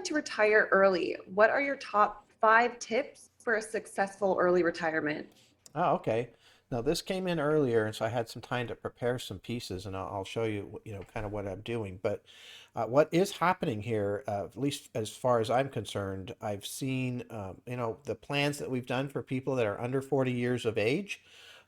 to retire early, what are your top 5 tips for a successful early retirement? Oh, okay. Now this came in earlier, and so I had some time to prepare some pieces, and I'll show you, kind of what I'm doing. But what is happening here, at least as far as I'm concerned, I've seen, the plans that we've done for people that are under 40 years of age.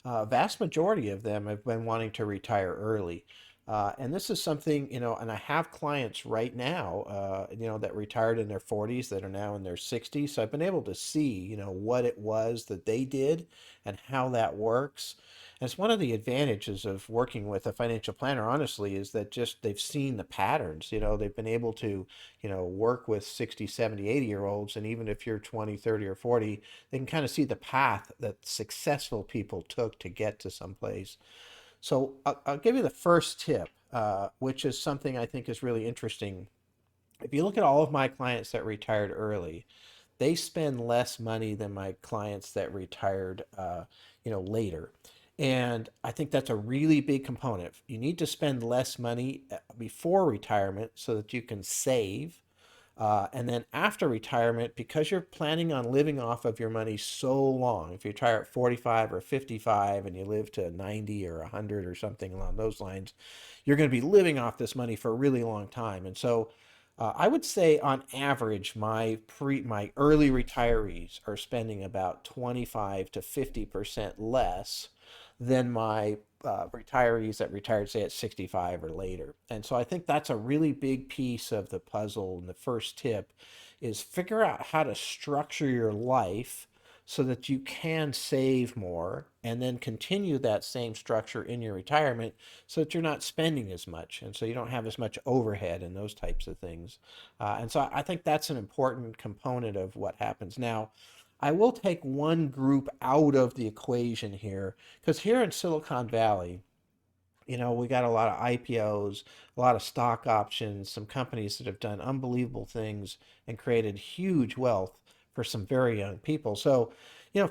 Vast majority of them have been wanting to retire early. And this is something, and I have clients right now, that retired in their 40s that are now in their 60s. So I've been able to see, what it was that they did and how that works. And it's one of the advantages of working with a financial planner, honestly, is that just they've seen the patterns. They've been able to, work with 60, 70, 80-year olds. And even if you're 20, 30, or 40, they can kind of see the path that successful people took to get to someplace. So I'll give you the first tip, which is something I think is really interesting. If you look at all of my clients that retired early, they spend less money than my clients that retired, later. And I think that's a really big component. You need to spend less money before retirement so that you can save. And then after retirement, because you're planning on living off of your money so long, if you retire at 45 or 55 and you live to 90 or 100 or something along those lines, you're going to be living off this money for a really long time. And so I would say on average, my early retirees are spending about 25 to 50% less than my retirees that retired, say, at 65 or later. And so I think that's a really big piece of the puzzle. And the first tip is figure out how to structure your life so that you can save more and then continue that same structure in your retirement so that you're not spending as much and so you don't have as much overhead and those types of things. And so I think that's an important component of what happens. Now, I will take one group out of the equation here because here in Silicon Valley, we got a lot of IPOs, a lot of stock options, some companies that have done unbelievable things and created huge wealth for some very young people. So,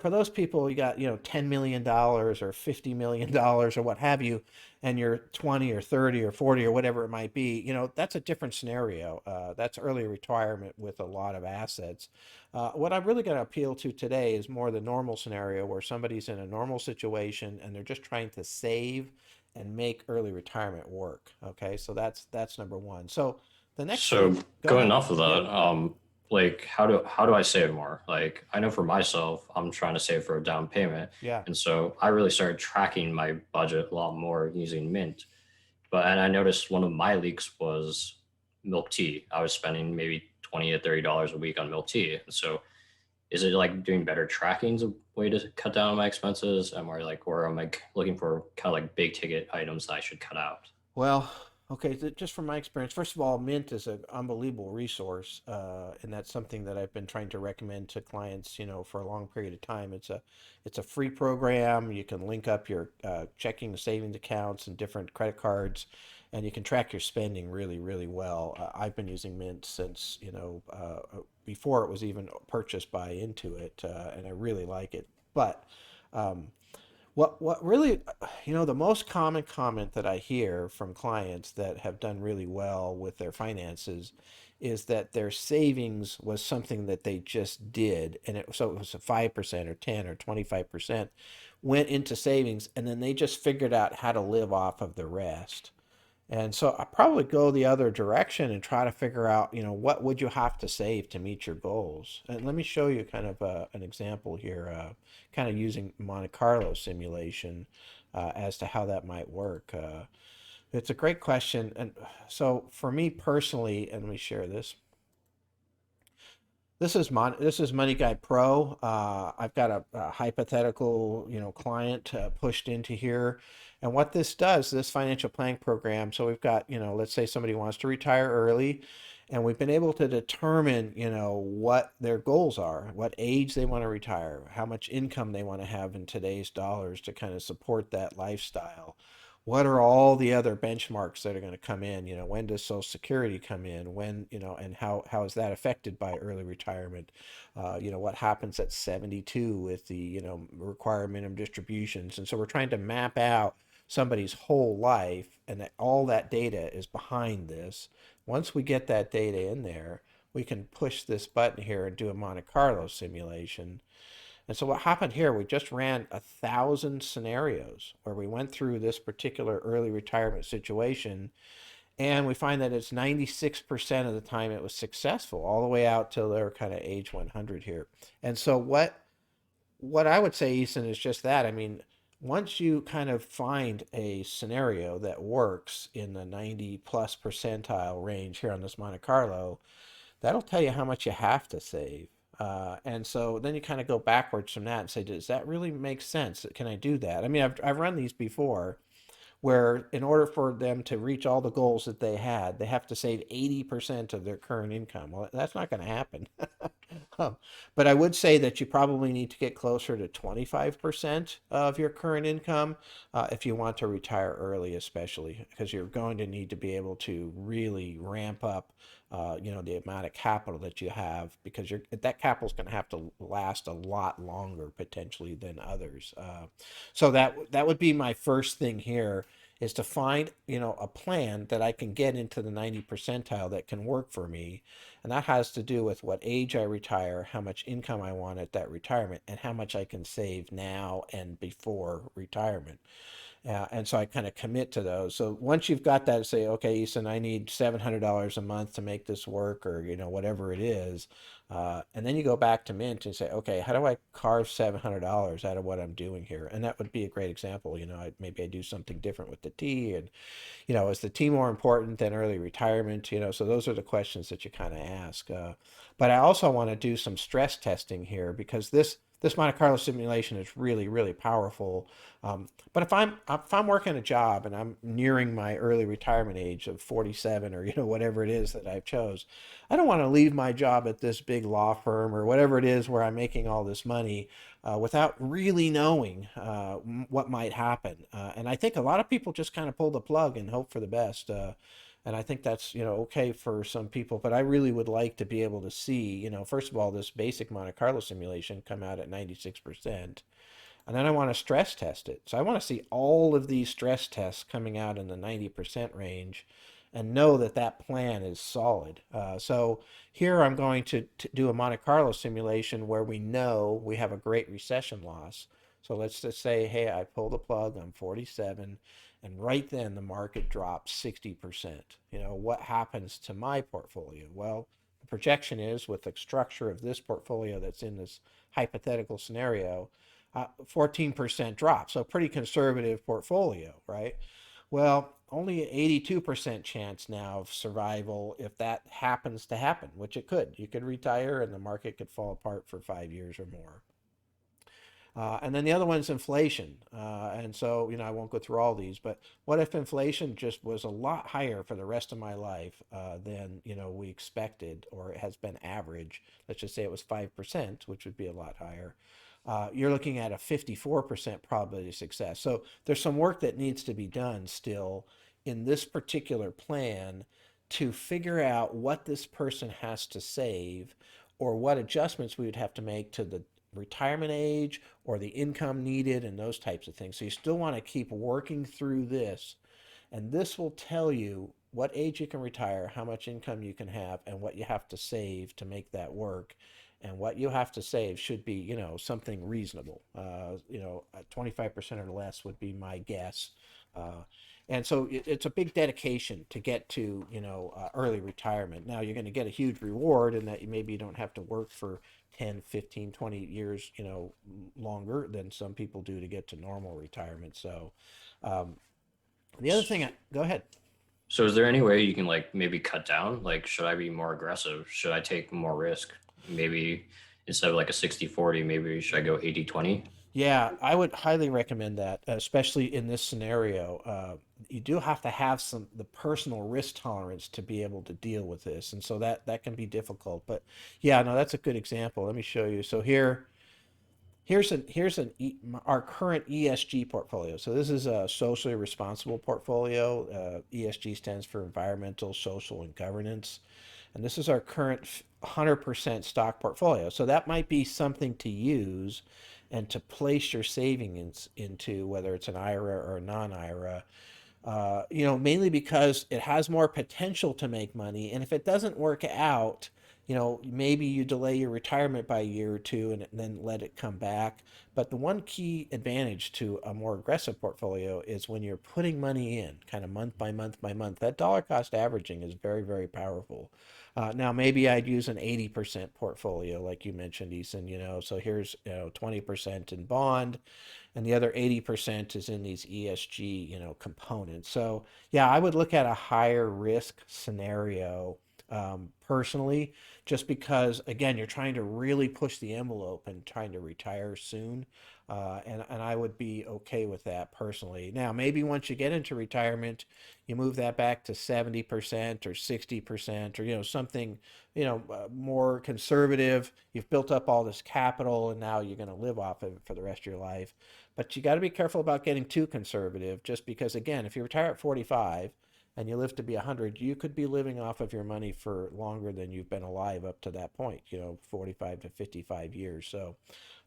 for those people, you got, $10 million or $50 million or what have you, and you're 20 or 30 or 40 or whatever it might be, that's a different scenario. That's early retirement with a lot of assets. What I'm really going to appeal to today is more the normal scenario where somebody's in a normal situation and they're just trying to save and make early retirement work. Okay, so that's number one. So the next thing, So go going ahead. off of Yeah, that, like how do I save more? Like I know for myself, I'm trying to save for a down payment, yeah. and so I really started tracking my budget a lot more using Mint. And I noticed one of my leaks was milk tea. I was spending maybe $20 to $30 a week on milk tea, and so is it like doing better tracking is a way to cut down on my expenses? Or am I looking for kind of like big ticket items that I should cut out? Well, okay, just from my experience, first of all, Mint is an unbelievable resource, and that's something that I've been trying to recommend to clients, for a long period of time. It's a free program. You can link up your checking and savings accounts and different credit cards, and you can track your spending really, really well. I've been using Mint since, before it was even purchased by Intuit, and I really like it. But um, what really, the most common comment that I hear from clients that have done really well with their finances is that their savings was something that they just did, and so it was a 5% or 10 or 25% went into savings, and then they just figured out how to live off of the rest. And so I probably go the other direction and try to figure out, what would you have to save to meet your goals? And let me show you kind of an example here, kind of using Monte Carlo simulation as to how that might work. It's a great question. And so for me personally, and let me share this. This is Money Guy Pro. I've got a hypothetical, client pushed into here, and what this does, this financial planning program. So we've got, let's say somebody wants to retire early, and we've been able to determine, what their goals are, what age they want to retire, how much income they want to have in today's dollars to kind of support that lifestyle. What are all the other benchmarks that are going to come in? When does Social Security come in? When, and how is that affected by early retirement? What happens at 72 with the, required minimum distributions? And so we're trying to map out somebody's whole life, and that all that data is behind this. Once we get that data in there, we can push this button here and do a Monte Carlo simulation. And so what happened here, we just ran 1,000 scenarios where we went through this particular early retirement situation, and we find that it's 96% of the time it was successful, all the way out till they're kind of age 100 here. And so what I would say, Ethan, is just that. I mean, once you kind of find a scenario that works in the 90 plus percentile range here on this Monte Carlo, that'll tell you how much you have to save. And so then you kind of go backwards from that and say, does that really make sense? Can I do that? I mean, I've run these before where in order for them to reach all the goals that they had, they have to save 80% of their current income. Well, that's not going to happen. But I would say that you probably need to get closer to 25% of your current income if you want to retire early, especially because you're going to need to be able to really ramp up the amount of capital that you have, because that capital is going to have to last a lot longer potentially than others. So that would be my first thing here, is to find a plan that I can get into the 90 percentile that can work for me. And that has to do with what age I retire, how much income I want at that retirement, and how much I can save now and before retirement. And so I kind of commit to those. So once you've got that, say, okay, Ethan, I need $700 a month to make this work, or whatever it is. And then you go back to Mint and say, okay, how do I carve $700 out of what I'm doing here? And that would be a great example. Maybe I do something different with the T, and is the T more important than early retirement? So those are the questions that you kind of ask. But I also want to do some stress testing here, because this Monte Carlo simulation is really, really powerful. But if I'm working a job and I'm nearing my early retirement age of 47, or whatever it is that I've chose, I don't want to leave my job at this big law firm or whatever it is where I'm making all this money without really knowing what might happen. And I think a lot of people just kind of pull the plug and hope for the best. And I think that's okay for some people, but I really would like to be able to see first of all, this basic Monte Carlo simulation come out at 96%. And then I want to stress test it. So I want to see all of these stress tests coming out in the 90% range and know that that plan is solid. So here I'm going to do a Monte Carlo simulation where we know we have a great recession loss. So let's just say, hey, I pull the plug, I'm 47, and right then the market drops 60%. What happens to my portfolio? Well, the projection is, with the structure of this portfolio that's in this hypothetical scenario, 14% drop. So pretty conservative portfolio, right? Well, only an 82% chance now of survival if that happens to happen, which it could. You could retire and the market could fall apart for 5 years or more. And then the other one's inflation. And so, I won't go through all these, but what if inflation just was a lot higher for the rest of my life than, we expected, or it has been average? Let's just say it was 5%, which would be a lot higher. You're looking at a 54% probability of success. So there's some work that needs to be done still in this particular plan to figure out what this person has to save, or what adjustments we would have to make to the retirement age or the income needed and those types of things. So you still want to keep working through this, and this will tell you what age you can retire, how much income you can have, and what you have to save to make that work. And what you have to save should be, something reasonable. 25% or less would be my guess. And so it's a big dedication to get to, early retirement. Now you're going to get a huge reward in that maybe you don't have to work for 10, 15, 20 years, longer than some people do to get to normal retirement. So the other thing, go ahead. So is there any way you can maybe cut down? Should I be more aggressive? Should I take more risk? Maybe instead of a 60-40, maybe should I go 80-20? Yeah, I would highly recommend that, especially in this scenario. You do have to have the personal risk tolerance to be able to deal with this, and so that can be difficult. But yeah, no, that's a good example. Let me show you. So here's our current ESG portfolio. So this is a socially responsible portfolio. ESG stands for environmental, social, and governance. And this is our current 100% stock portfolio. So that might be something to use and to place your savings into, whether it's an IRA or a non-IRA, mainly because it has more potential to make money. And if it doesn't work out, maybe you delay your retirement by a year or two and then let it come back. But the one key advantage to a more aggressive portfolio is when you're putting money in kind of month by month by month, that dollar cost averaging is very, very powerful. Now, maybe I'd use an 80% portfolio, like you mentioned, Eason, so here's, 20% in bond, and the other 80% is in these ESG, components. So yeah, I would look at a higher risk scenario personally, just because again, you're trying to really push the envelope and trying to retire soon. And I would be okay with that personally. Now, maybe once you get into retirement, you move that back to 70% or 60% or, something, more conservative. You've built up all this capital and now you're going to live off of it for the rest of your life. But you got to be careful about getting too conservative, just because, again, if you retire at 45 and you live to be 100, you could be living off of your money for longer than you've been alive up to that point, 45 to 55 years. So,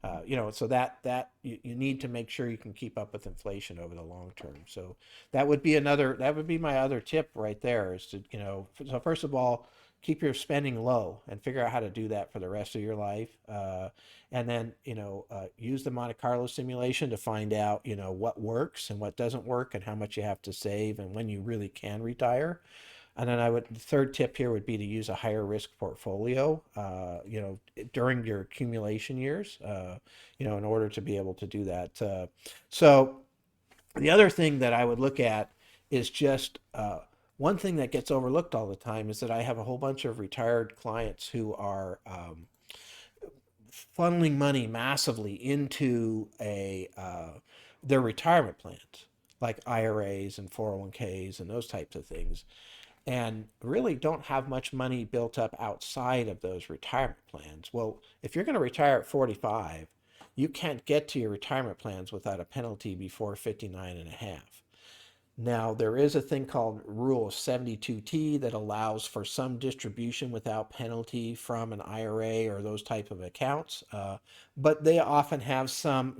so that you need to make sure you can keep up with inflation over the long term. So that would be my other tip right there is to, so first of all, keep your spending low and figure out how to do that for the rest of your life. And then, use the Monte Carlo simulation to find out, what works and what doesn't work and how much you have to save and when you really can retire. And then the third tip here would be to use a higher risk portfolio, during your accumulation years, in order to be able to do that. So the other thing that I would look at is just, one thing that gets overlooked all the time is that I have a whole bunch of retired clients who are, funneling money massively into their retirement plans, like IRAs and 401ks and those types of things, and really don't have much money built up outside of those retirement plans. Well, if you're going to retire at 45, you can't get to your retirement plans without a penalty before 59 and a half. Now, there is a thing called Rule of 72T that allows for some distribution without penalty from an IRA or those type of accounts, but they often have some,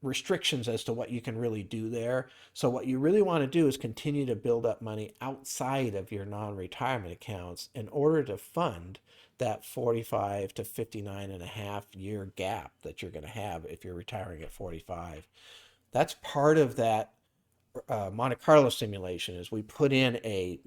restrictions as to what you can really do there. So what you really want to do is continue to build up money outside of your non-retirement accounts in order to fund that 45 to 59 and a half year gap that you're going to have if you're retiring at 45. That's part of that Monte Carlo simulation is we put in a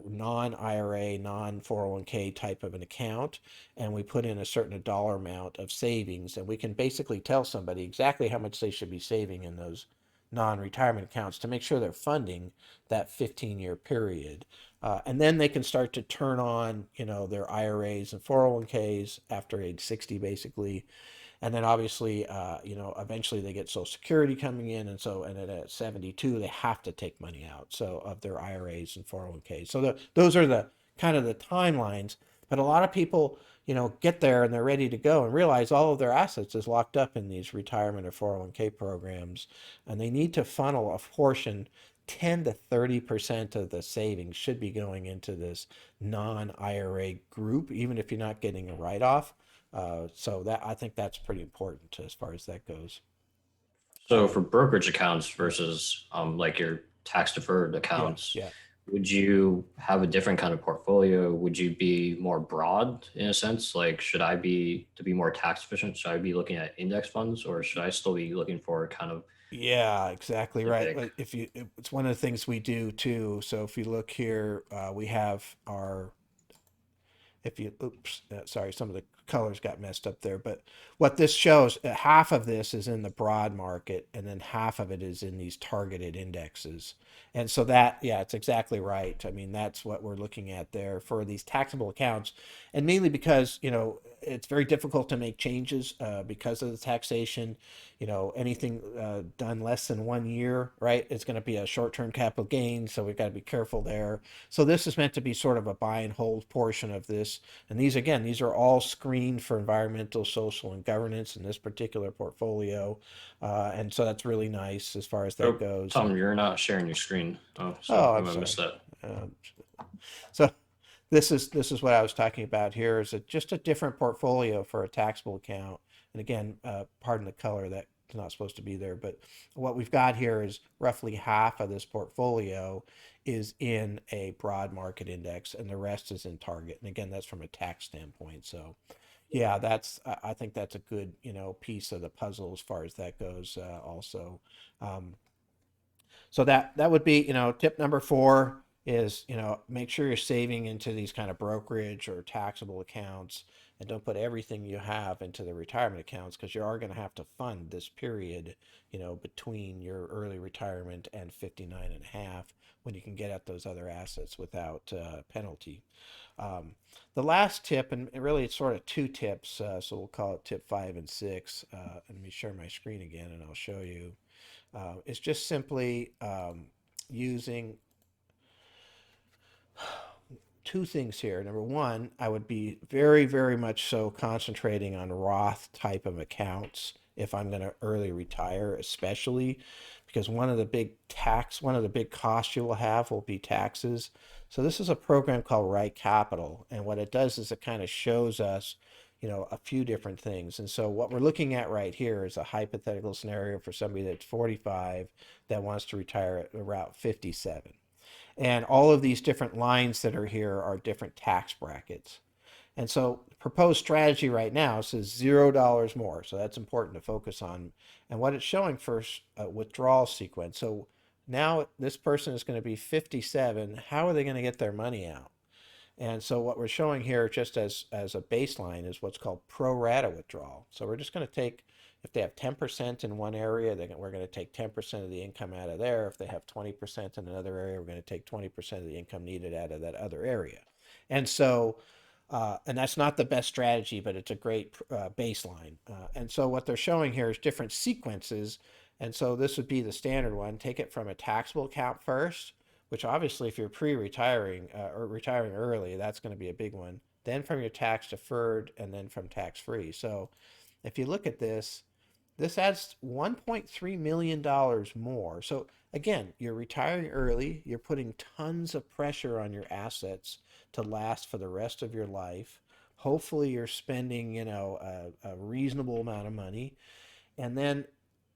non-IRA, non-401k type of an account, and we put in a certain dollar amount of savings, and we can basically tell somebody exactly how much they should be saving in those non-retirement accounts to make sure they're funding that 15-year period. And then they can start to turn on, their IRAs and 401ks after age 60, basically. And then obviously, eventually they get Social Security coming in, and then at 72 they have to take money out, so of their IRAs and 401ks. So those are the kind of the timelines. But a lot of people, get there and they're ready to go and realize all of their assets is locked up in these retirement or 401k programs, and they need to funnel a portion. 10 to 30% of the savings should be going into this non-IRA group, even if you're not getting a write-off. So that I think that's pretty important as far as that goes. So for brokerage accounts versus like your tax deferred Yeah, accounts, yeah. would you have a different kind of portfolio? Would you be more broad in a sense? Like, should I be to be more tax efficient? Should I be looking at index funds, or should I still be looking for kind of Yeah, exactly right. specific? It's one of the things we do too. So if you look here, we have our if you oops sorry, some of the colors got messed up there, but what this shows, half of this is in the broad market and then half of it is in these targeted indexes. And so that, yeah, it's exactly right. I mean, that's what we're looking at there for these taxable accounts, and mainly because it's very difficult to make changes because of the taxation. Anything done less than 1 year, right, it's going to be a short-term capital gain, so we've got to be careful there. So this is meant to be sort of a buy and hold portion of this. And these are all screened for environmental, social, and governance in this particular portfolio. And so that's really nice as far as that Oh, goes. Tom, you're not sharing your screen. Oh, so Oh, I I'm might have missed sorry. that. Um, so this is what I was talking about here, is just a different portfolio for a taxable account. And again, pardon the color, that it's not supposed to be there. But what we've got here is roughly half of this portfolio is in a broad market index, and the rest is in target. And again, that's from a tax standpoint. So yeah, I think that's a good, piece of the puzzle as far as that goes, also. Um, so that would be, tip number 4 is, make sure you're saving into these kind of brokerage or taxable accounts, and don't put everything you have into the retirement accounts, because you are going to have to fund this period, between your early retirement and 59 and a half, when you can get at those other assets without penalty. Um, the last tip, and really it's sort of 2 tips, so we'll call it tip 5 and 6. Let me share my screen again and I'll show you. It's just simply using 2 things here. Number 1, I would be very, very much so concentrating on Roth type of accounts if I'm going to early retire, especially because one of the big costs you will have will be taxes. So this is a program called Right Capital, and what it does is it kind of shows us, a few different things. And so what we're looking at right here is a hypothetical scenario for somebody that's 45 that wants to retire at around 57. And all of these different lines that are here are different tax brackets. And so proposed strategy right now says $0 more. So that's important to focus on. And what it's showing first, withdrawal sequence. So now this person is going to be 57. How are they going to get their money out? And so what we're showing here, just as a baseline, is what's called pro rata withdrawal. So we're just going to take, if they have 10% in one area, we're going to take 10% of the income out of there. If they have 20% in another area, we're going to take 20% of the income needed out of that other area. And so, and that's not the best strategy, but it's a great baseline. And so what they're showing here is different sequences. And so this would be the standard one. Take it from a taxable account first, which obviously if you're pre-retiring or retiring early, that's going to be a big one. Then from your tax deferred, and then from tax free. So if you look at this adds $1.3 million more. So again, you're retiring early, you're putting tons of pressure on your assets to last for the rest of your life. Hopefully you're spending, a reasonable amount of money. And then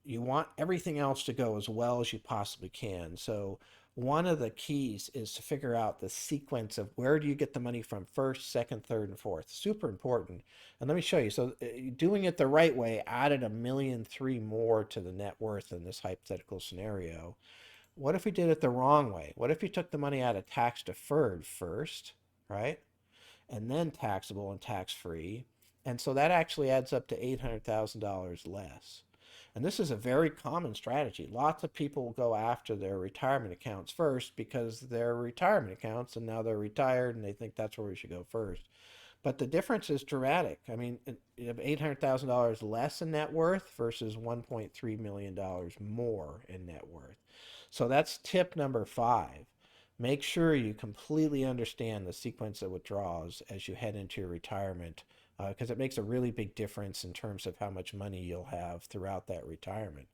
you want everything else to go as well as you possibly can. So one of the keys is to figure out the sequence of where do you get the money from first, second, third, and fourth. Super important. And let me show you. So doing it the right way added $1.3 million more to the net worth in this hypothetical scenario. What if we did it the wrong way? What if you took the money out of tax deferred first, right? And then taxable and tax free. And so that actually adds up to $800,000 less. And this is a very common strategy. Lots of people go after their retirement accounts first because they're retirement accounts and now they're retired and they think that's where we should go first. But the difference is dramatic. I mean, you have $800,000 less in net worth versus $1.3 million more in net worth. So that's tip number 5. Make sure you completely understand the sequence of withdrawals as you head into your retirement, because it makes a really big difference in terms of how much money you'll have throughout that retirement.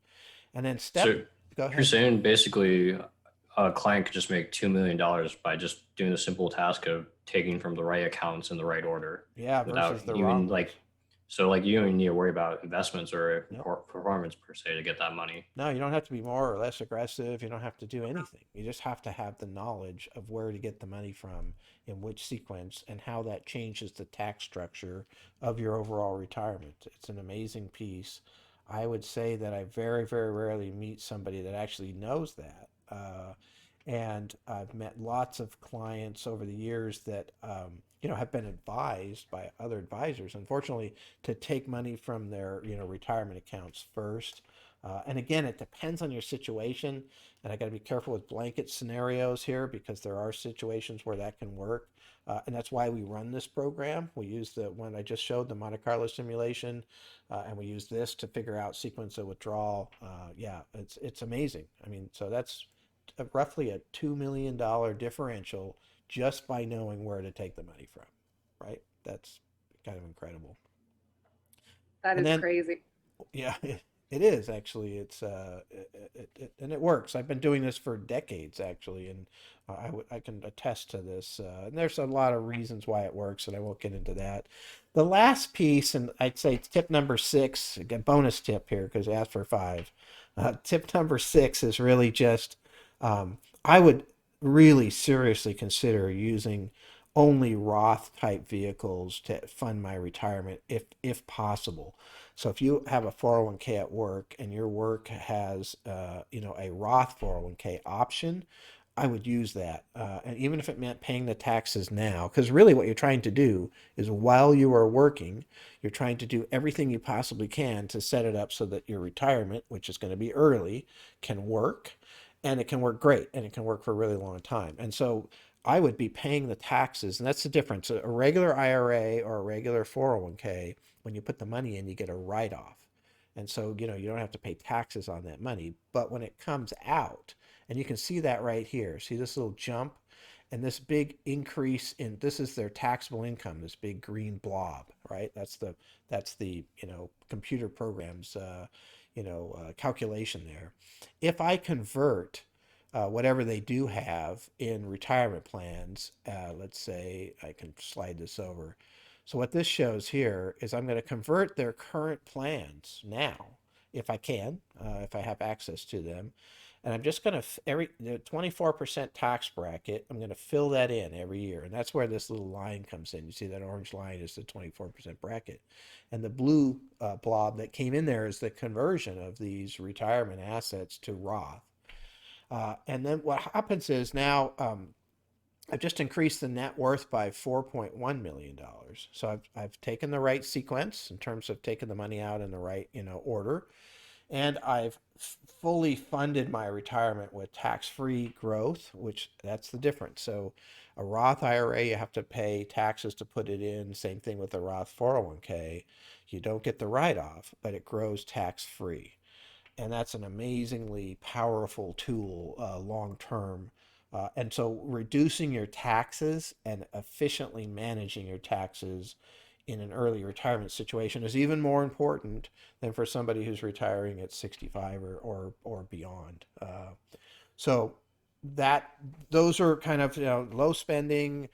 And then So go you're ahead. saying basically a client could just make $2 million by just doing the simple task of taking from the right accounts in the right order Yeah, without versus the wrong even ones. so like you don't even need to worry about investments or Nope. performance per se to get that money. No, you don't have to be more or less aggressive. You don't have to do anything. You just have to have the knowledge of where to get the money from, in which sequence, and how that changes the tax structure of your overall retirement. It's an amazing piece. I would say that I very, very rarely meet somebody that actually knows that. And I've met lots of clients over the years that, have been advised by other advisors, unfortunately, to take money from their, retirement accounts first. And again, it depends on your situation. And I got to be careful with blanket scenarios here because there are situations where that can work. And that's why we run this program. We use the one I just showed, the Monte Carlo simulation, and we use this to figure out sequence of withdrawal. Yeah, it's amazing. I mean, so that's roughly a $2 million differential just by knowing where to take the money from, right? That's kind of incredible. That And is then, crazy. yeah, It is actually. And it works. I've been doing this for decades actually, and I can attest to this. And there's a lot of reasons why it works, and I won't get into that. The last piece, and I'd say tip number six, again, bonus tip here because I asked for five. Tip number six is really just I would really seriously consider using only Roth type vehicles to fund my retirement if possible. So if you have a 401k at work and your work has a Roth 401k option, I would use that. And even if it meant paying the taxes now, because really what you're trying to do is while you are working, you're trying to do everything you possibly can to set it up so that your retirement, which is going to be early, can work, and it can work great, and it can work for a really long time. And so I would be paying the taxes, and that's the difference. A regular IRA or a regular 401k, when you put the money in, you get a write-off. And so, you don't have to pay taxes on that money. But when it comes out, and you can see that right here, see this little jump and this big increase in, this is their taxable income, this big green blob, right? That's the computer programs, calculation there. If I convert whatever they do have in retirement plans, let's say I can slide this over. So what this shows here is I'm going to convert their current plans now, if I can, if I have access to them. And I'm just going to, the 24% tax bracket, I'm going to fill that in every year. And that's where this little line comes in. You see that orange line is the 24% bracket. And the blue blob that came in there is the conversion of these retirement assets to Roth. And then what happens is now I've just increased the net worth by $4.1 million. So I've taken the right sequence in terms of taking the money out in the right, order. And I've fully funded my retirement with tax-free growth, which that's the difference. So a Roth IRA, you have to pay taxes to put it in. Same thing with the Roth 401k. You don't get the write-off, but it grows tax-free. And that's an amazingly powerful tool long term. And so reducing your taxes and efficiently managing your taxes in an early retirement situation is even more important than for somebody who's retiring at 65 or beyond. So that those are kind of low spending.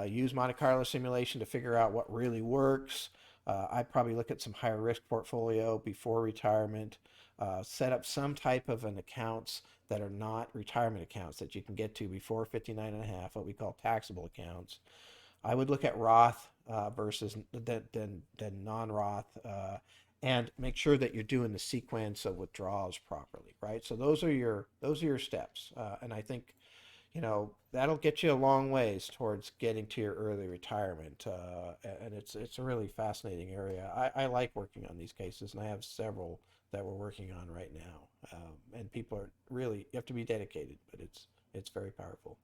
Use Monte Carlo simulation to figure out what really works. I'd probably look at some higher risk portfolio before retirement. Set up some type of an accounts that are not retirement accounts that you can get to before 59 and a half, what we call taxable accounts. I would look at Roth versus than non-Roth, and make sure that you're doing the sequence of withdrawals properly, right? So those are your steps, and I think that'll get you a long ways towards getting to your early retirement, and it's a really fascinating area. I like working on these cases, and I have several that we're working on right now, and people are really, you have to be dedicated, but it's very powerful.